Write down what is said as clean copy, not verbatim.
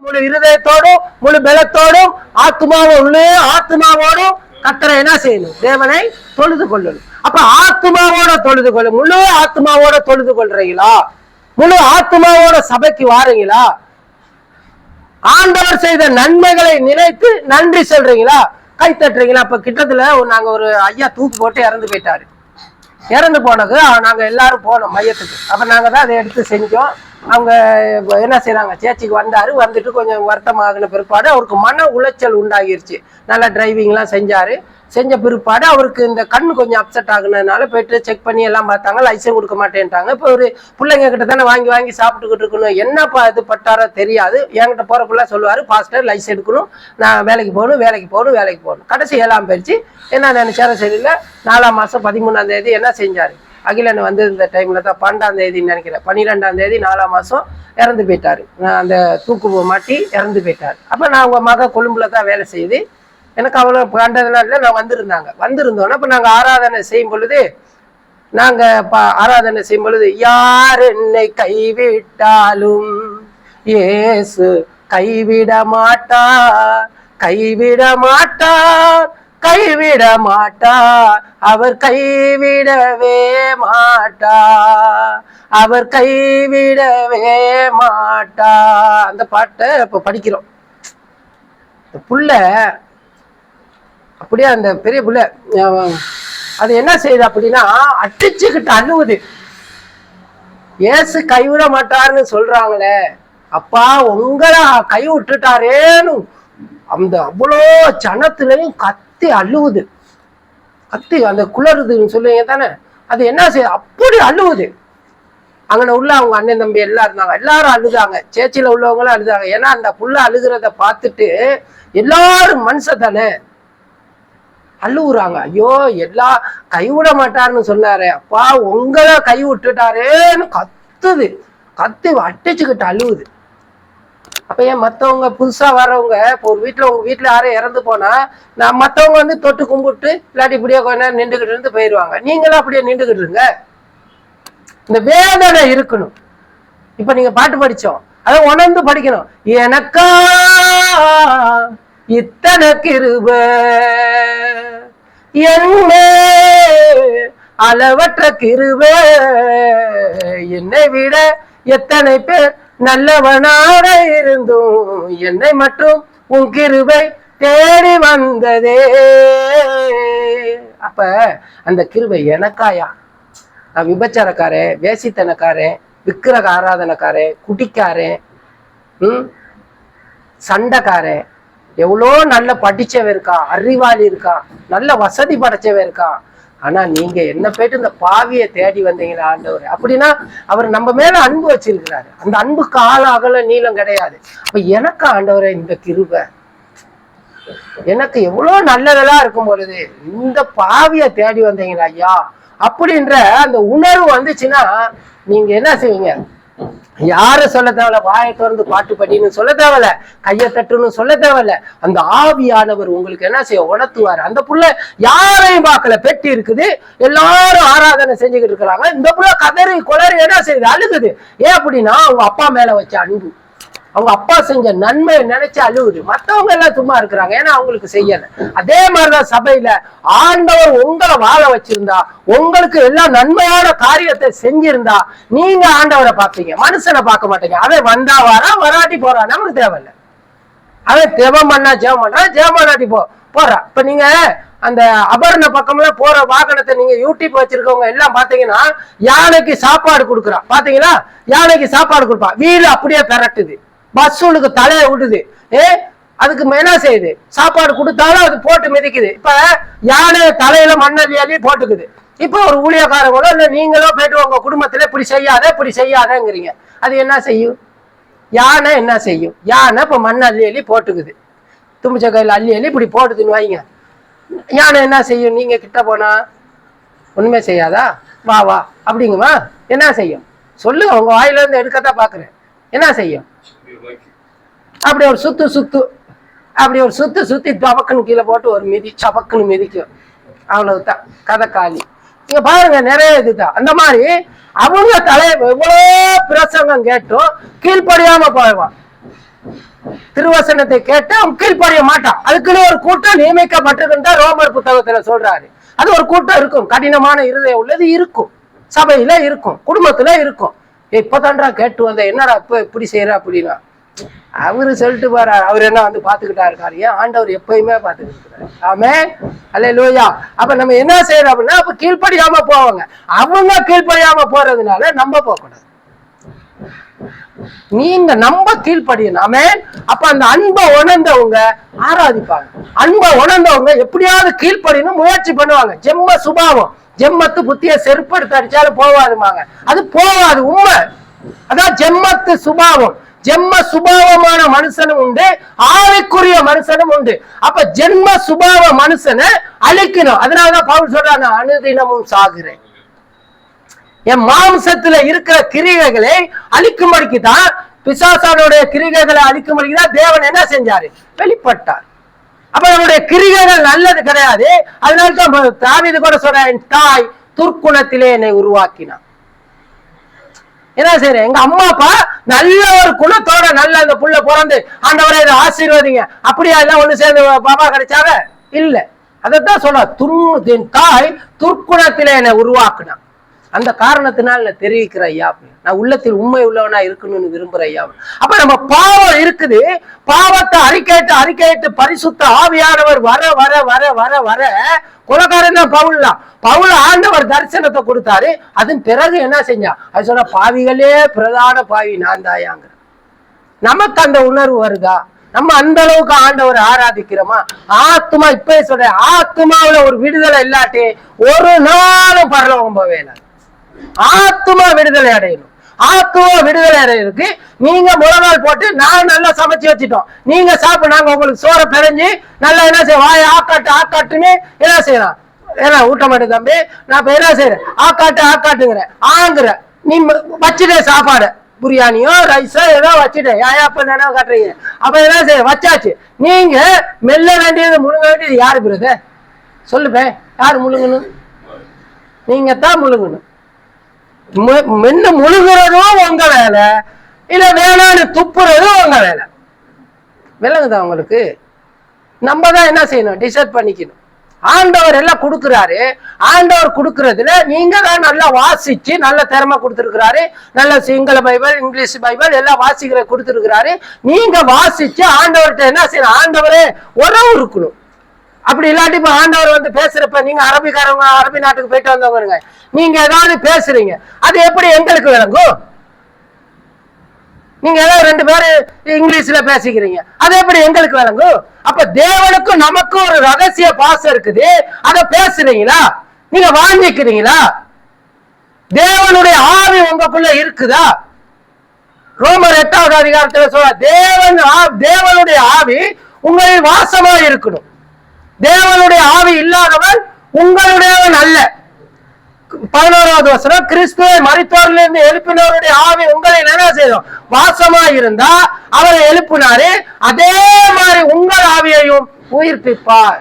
முழு இருதயத்தோடும் முழு பலத்தோடும் ஆத்மாவோடும் கர்த்தரை என்ன செய்யணும்? தேவனை தொழுது கொள்ளணும். அப்ப ஆத்மாவோட தொழுது கொள்ள, முழு ஆத்மாவோட தொழுது கொள்றீங்களா? முழு ஆத்மாவோட சபைக்கு வாரீங்களா? ஆண்டவர் செய்த நன்மைகளை நினைத்து நன்றி சொல்றீங்களா? கை தட்டுறீங்களா? அப்ப கிட்டத்துல நாங்க ஒரு ஐயா தூக்கு போட்டு இறந்து போயிட்டாரு. இறந்து போனது நாங்க எல்லாரும் போனோம் மையத்துக்கு. அப்ப நாங்க தான் அதை எடுத்து செஞ்சோம். அவங்க என்ன செய்யறாங்க, சேர்ச்சிக்கு வந்தாரு. வந்துட்டு கொஞ்சம் வருத்தமாகின பிற்பாடு அவருக்கு மன உளைச்சல் உண்டாகிருச்சு. நல்லா டிரைவிங்லாம் செஞ்சாரு. செஞ்ச பிற்பாடு அவருக்கு இந்த கண்ணு கொஞ்சம் அப்செட் ஆகுனதுனால போயிட்டு செக் பண்ணி எல்லாம் பார்த்தாங்க. லைசன்ஸ் கொடுக்க மாட்டேன்ட்டாங்க. இப்போ ஒரு பிள்ளைங்க கிட்ட தானே வாங்கி சாப்பிட்டுக்கிட்டு இருக்கணும். என்னப்பா இது பட்டாரோ தெரியாது. என்கிட்ட போறக்குள்ள சொல்லுவாரு, பாஸ்டர் லைசன்ஸ் எடுக்கணும், நான் வேலைக்கு போகணும். கடைசி 7ஆம் பயிற்சி என்ன நினைச்சாரு சரியில்லை. 4ஆம் மாசம் 13ஆம் தேதி என்ன செஞ்சாரு, அகிலன் வந்து இந்த டைம்ல தான் 12ஆம் தேதின்னு நினைக்கிறேன், 12ஆம் தேதி 4ஆம் மாசம் இறந்து போயிட்டாரு. அந்த தூக்கு மாட்டி இறந்து போயிட்டாரு. அப்ப நான் உங்க மக கொழும்புல தான் வேலை செய்யுது. எனக்கு அவ்வளோ கண்டதுலாம் இல்லை. நான் வந்திருந்தோன்னா இப்போ நாங்கள் ஆராதனை செய்யும் பொழுது யார் என்னை கைவிட்டாலும் இயேசு கைவிட மாட்டார், அவர் கைவிடவே மாட்டார். அந்த பாட்டை இப்போ படிக்கிறோம். புள்ள அப்படியே அந்த பெரிய புள்ள அது என்ன செய்யுது அப்படின்னா, அடிச்சுக்கிட்டு அழுவுது. ஏசு கைவிட மாட்டாருன்னு சொல்றாங்களே, அப்பா உங்களை கை விட்டுட்டாரேன்னு அந்த அவ்வளோ ஜனத்திலையும் கத்தி அழுவுது. கத்தி அந்த குளறுதுன்னு சொல்லுவீங்க தானே, அது என்ன செய்யுது, அப்படி அழுவுது. அங்கே உள்ள அவங்க அண்ணன் தம்பி எல்லாம் இருந்தாங்க, எல்லாரும் அழுதாங்க. சேர்ச்சியில உள்ளவங்களும் அழுதாங்க. ஏன்னா அந்த புள்ள அழுகிறத பார்த்துட்டு எல்லாரும் மனுஷன் தானே அழுவுறாங்க. ஐயோ எல்லா கைவிட மாட்டாருன்னு சொன்னாரு, அப்பா உங்களை கை விட்டுட்டாரேன்னு கத்தி அடிச்சுக்கிட்டு அழுவுது. அப்ப ஏன் மற்றவங்க புதுசா வர்றவங்க இப்போ ஒரு வீட்டுல உங்க வீட்டுல யாரும் இறந்து போனா நான் மற்றவங்க வந்து தொட்டு கும்பிட்டு இல்லாட்டி இப்படியே கொஞ்ச நேரம் நின்றுகிட்டு இருந்து போயிடுவாங்க. நீங்களும் அப்படியே நின்றுகிட்டு இருங்க. இந்த வேதனை இருக்கணும். இப்ப நீங்க பாட்டு படிச்சோம், அதை உணர்ந்து படிக்கணும். எனக்கா இத்தனை கிருபை, என்ன அளவற்ற கிருபை, என்னை விட எத்தனை பேர் நல்லவனாக இருந்தும் என்னை மட்டும் உன் கிருபை தேடி வந்ததே. அப்ப அந்த கிருபை எனக்காயா? நான் விபச்சாரக்காரன், வேசித்தனக்காரன், விக்கிரக ஆராதனைக்காரன், குடிக்காரன், சண்டைக்காரன், எவ்வளோ நல்ல படிச்சவன் இருக்கான், அறிவாளி இருக்கான், நல்ல வசதி படைச்சவன் இருக்கான். ஆனா நீங்க என்ன போயிட்டு இந்த பாவியை தேடி வந்தீங்களா ஆண்டவர்? அப்படின்னா அவர் நம்ம மேல அன்பு வச்சிருக்கிறாரு. அந்த அன்புக்கு ஆழ அகல நீளம் கிடையாது. அப்ப எனக்கு ஆண்டவரை இந்த கிருபை, எனக்கு எவ்வளவு நல்லதெல்லாம் இருக்கும் பொழுது இந்த பாவியை தேடி வந்தீங்களா ஐயா அப்படின்ற அந்த உணர்வு வந்துச்சுன்னா நீங்க என்ன செய்வீங்க? யாரும் சொல்ல தேவையில்ல, வாயை திறந்து பாட்டு படின்னு சொல்ல தேவையில்ல, கையை தட்டுன்னு சொல்ல தேவையில்ல. அந்த ஆவியானவர் உங்களுக்கு என்ன செய்ய உணர்த்துவாரு. அந்த புள்ள யாரையும் பார்க்கல, பெட்டி இருக்குது, எல்லாரும் ஆராதனை செஞ்சுக்கிட்டு இருக்கிறாங்க. இந்த புள்ள கதறி குளறி என்ன செய்யுது, அழுகுது. ஏன் அப்படின்னா அவங்க அப்பா மேல வச்ச அன்பு, அவங்க அப்பா செஞ்ச நன்மையை நினைச்சு அழுகுது. மற்றவங்க எல்லாம் சும்மா இருக்கிறாங்க, ஏன்னா அவங்களுக்கு செய்யல. அதே மாதிரிதான் சபையில ஆண்டவர் உங்களை வாழ வச்சிருந்தா, உங்களுக்கு எல்லாம் நன்மையான காரியத்தை செஞ்சிருந்தா நீங்க ஆண்டவரை பார்ப்பீங்க, மனுஷனை பார்க்க மாட்டீங்க. அவன் வந்தா வாரா, வராட்டி போறா, நமக்கு தேவையில்லை. அவன் ஜெபம் பண்ணா ஜெபம் பண்றான், ஜெபம் பண்ணாட்டி போறா. இப்ப நீங்க அந்த அபர்ண பக்கம்ல போற வாகனத்தை நீங்க யூடியூப் வச்சிருக்கவங்க எல்லாம் பாத்தீங்கன்னா யானைக்கு சாப்பாடு கொடுக்குறான். பாத்தீங்களா? யானைக்கு சாப்பாடு கொடுப்பான், வீடு அப்படியே பெரட்டுது, பஸ்ஸுக்கு தலையை விடுது. அதுக்கு என்ன செய்யுது, சாப்பாடு கொடுத்தாலும் அது போட்டு மிதிக்குது. இப்ப யானை தலையில மண்ணள்ளி போட்டுக்குது. இப்ப ஒரு ஊழியக்காரங்களோ இல்ல நீங்களோ போயிட்டு உங்க குடும்பத்துல இப்படி செய்யாதங்கிறீங்க. அது என்ன செய்யும்? யானை என்ன செய்யும்? யானை இப்ப மண் அள்ளி போட்டுக்குது, தும்பிச்ச கையில அள்ளி இப்படி போட்டுதுன்னு வைங்க. யானை என்ன செய்யும்? நீங்க கிட்ட போனா ஒண்ணுமே செய்யாதா? வா வா அப்படிங்குமா? என்ன செய்யும் சொல்லுங்க, உங்க வாயில இருந்து எடுக்கத்தான் பாக்குறேன். என்ன செய்யும்? அப்படி ஒரு சுத்தி டபக்குன்னு கீழே போட்டு ஒரு மிதி, சபக்குன்னு மிதிக்கும். அவ்வளவுதான், கதை காலி. நீங்க பாருங்க, நிறைய இதுதான். அந்த மாதிரி அவங்க தலைவர் எவ்வளோ பிரசங்கம் கேட்டும் கீழ்ப்படியாம போயிடுவான். திருவசனத்தை கேட்டு அவன் கீழ்ப்படிய மாட்டான். அதுக்குன்னு ஒரு கூட்டம் நியமிக்கப்பட்டிருந்தா ரோமர் புத்தகத்துல சொல்றாரு. அது ஒரு கூட்டம் இருக்கும், கடினமான இருதயம் உள்ளது இருக்கும், சபையில இருக்கும், குடும்பத்துல இருக்கும். இப்பதான்டா கேட்டு வந்த, என்னடா இப்ப இப்படி செய்யற அப்படின்னா அவரு சொல்லிட்டு போறாரு. அவர் என்ன வந்து பாத்துக்கிட்டா இருக்காரு? ஏன் ஆண்டவர் எப்பயுமே பாத்துக்கிட்டு இருக்காரு. ஆமென், அல்லேலூயா. அப்ப நம்ம என்ன செய்யறோம் அப்படின்னா, அப்ப கீழ்ப்படியாம போவாங்க. அவங்க கீழ்ப்படியாம போறதுனால நம்ம போகக்கூடாது. நீங்க நம்ம கீழ்ப்படியணும். ஆமென். அப்ப அந்த அன்பை உணர்ந்தவங்க ஆராதிப்பாங்க. அன்பை உணர்ந்தவங்க எப்படியாவது கீழ்ப்படியணும் முயற்சி பண்ணுவாங்க. ஜெம்ம சுபாவம், ஜெம்மத்து புத்திய செருப்படுத்த அடிச்சாலும் போவாதுமாங்க. அது போவாது, உண்மை. அதான் ஜெம்மத்து சுபாவம். ஜென்ம சுபாவமான மனுஷனும் உண்டு, ஆவிக்குரிய மனுஷனும் உண்டு. அப்ப ஜென்ம சுபாவ மனுஷனை அழிக்கணும். அதனாலதான் பவுல் சொல்றாங்க, அனுதினமும் சாகுறேன். என் மாம்சத்துல இருக்கிற கிரிகைகளை அழிக்கும்படிக்கு தான், பிசாசானுடைய கிரிகைகளை அழிக்கும்படிக்கு தான் தேவன் என்ன செஞ்சாரு? வெளிப்பட்டார். அப்ப நம்முடைய கிரிகைகள் நல்லது கிடையாது. அதனால்தான் தாவீது கூட சொல்ற, என் தாய் துர்க்குணத்திலே என்னை உருவாக்கினான். என்ன செய்யறேன்? எங்க அம்மா அப்பா நல்ல ஒரு குணத்தோட நல்ல அந்த புள்ள பிறந்து ஆண்டவரை இதை ஆசீர்வதிங்க அப்படியா எல்லாம் ஒண்ணு சேர்ந்து பாபா கிடைச்சாங்க? இல்ல. அதைத்தான் சொல்ற, என் தாய் துர்க்குணத்திலே என்னை உருவாக்குனான். அந்த காரணத்தினால் நான் தெரிவிக்கிற ஐயா, நான் உள்ளத்தில் உண்மை உள்ளவனா இருக்கணும்னு விரும்புற ஐயா. அப்ப நம்ம பாவம் இருக்குது, பாவத்தை அறிக்கையிட்டு பரிசுத்த ஆவியானவர் வர வர வர வர வர கொலைக்காரன் தான் பவுல்லாம். பவுல் ஆண்டவர் தரிசனத்தை கொடுத்தாரு. அதன் பிறகு என்ன செஞ்சா? அது சொன்ன, பாவிகளே பிரதான பாவி நான் தாயாங்க. நமக்கு அந்த உணர்வு வருதா? நம்ம அந்த அளவுக்கு ஆண்டவர் ஆராதிக்கிறோமா? ஆத்மா, இப்ப சொல்ற, ஆத்மாவில ஒரு விடுதலை இல்லாட்டி ஒரு நாளும் பரலோகம் போவேல. ஆத்மா விடுதலை அடையணும். ஆத்மா விடுதலை அடையிறதுக்கு நீங்க முழங்கால் போட்டு, நான் நல்லா சமைச்சு வச்சுட்டோம், நீங்க சாப்பிட, நாங்க உங்களுக்கு சோறை பிறஞ்சு நல்லா என்ன செய்ய, வாய ஆக்காட்டுன்னு என்ன செய்யலாம்? ஏன்னா ஊட்ட மாட்டேன் தம்பி, நான் இப்ப என்ன செய்யறேன்? ஆக்காட்டுங்கிற ஆங்குற, நீ வச்சுட்டே சாப்பாடு, பிரியாணியோ ரைஸோ ஏதோ வச்சுட்டேன், அப்ப நினைவு காட்டுறீங்க. அப்ப என்ன செய்ய வச்சாச்சு. நீங்க மெல்ல வேண்டியது, முழுங்க வேண்டியது யாரு பிரதர்? சொல்லுப்பேன், யாரு முழுங்கணும்? நீங்க தான் முழுங்கணும். மென்னு முழுகிறதும் உங்க வேலை, இல்ல வேணான்னு துப்புறதும் உங்க வேலை. விளங்குதா உங்களுக்கு? நம்ம தான் என்ன செய்யணும்? டிசைட் பண்ணிக்கணும். ஆண்டவர் எல்லாம் கொடுக்குறாரு. ஆண்டவர் கொடுக்கறதுல நீங்க தான் நல்லா வாசிச்சு நல்ல திறமை கொடுத்துருக்கிறாரு. நல்ல சிங்கள பைபிள், இங்கிலீஷ் பைபிள் எல்லாம் வாசிக்கிற கொடுத்துருக்கிறாரு. நீங்க வாசிச்சு ஆண்டவர்கிட்ட என்ன செய்யணும்? ஆண்டவரே உறவு இருக்கணும். அப்படி இல்லாட்டி இப்ப ஆண்டவர் வந்து பேசுறப்ப, நீங்க அரபிக்காரவங்க, அரபி நாட்டுக்கு போயிட்டு வந்தவங்க, நீங்க ஏதாவது பேசுறீங்க, அது எப்படி எங்களுக்கு விளங்கும்? நீங்க ஏதாவது 2 பேரு இங்கிலீஷ்ல பேசிக்கிறீங்க, அது எப்படி எங்களுக்கு விளங்கும்? அப்ப தேவனுக்கும் நமக்கும் ஒரு ரகசிய பாசம் இருக்குது. அதை பேசுறீங்களா? நீங்க வாங்கிக்கிறீங்களா? தேவனுடைய ஆவி உங்களுக்குள்ள இருக்குதா? ரோமர் 8வது அதிகாரத்துல சொல்ற, தேவனுடைய ஆவி உங்களில் வாசமா இருக்கணும். தேவனுடைய ஆவி இல்லாதவன் உங்களுடையவன் அல்ல. 11வது வசனம், கிறிஸ்துவை மரித்தோரிலிருந்து எழுப்பினவருடைய ஆவி உங்களை என்ன செய்யும்? வாசமா இருந்தா அவரை எழுப்பினாரு, அதே மாதிரி உங்கள் ஆவியையும் உயிர்ப்பிப்பார்.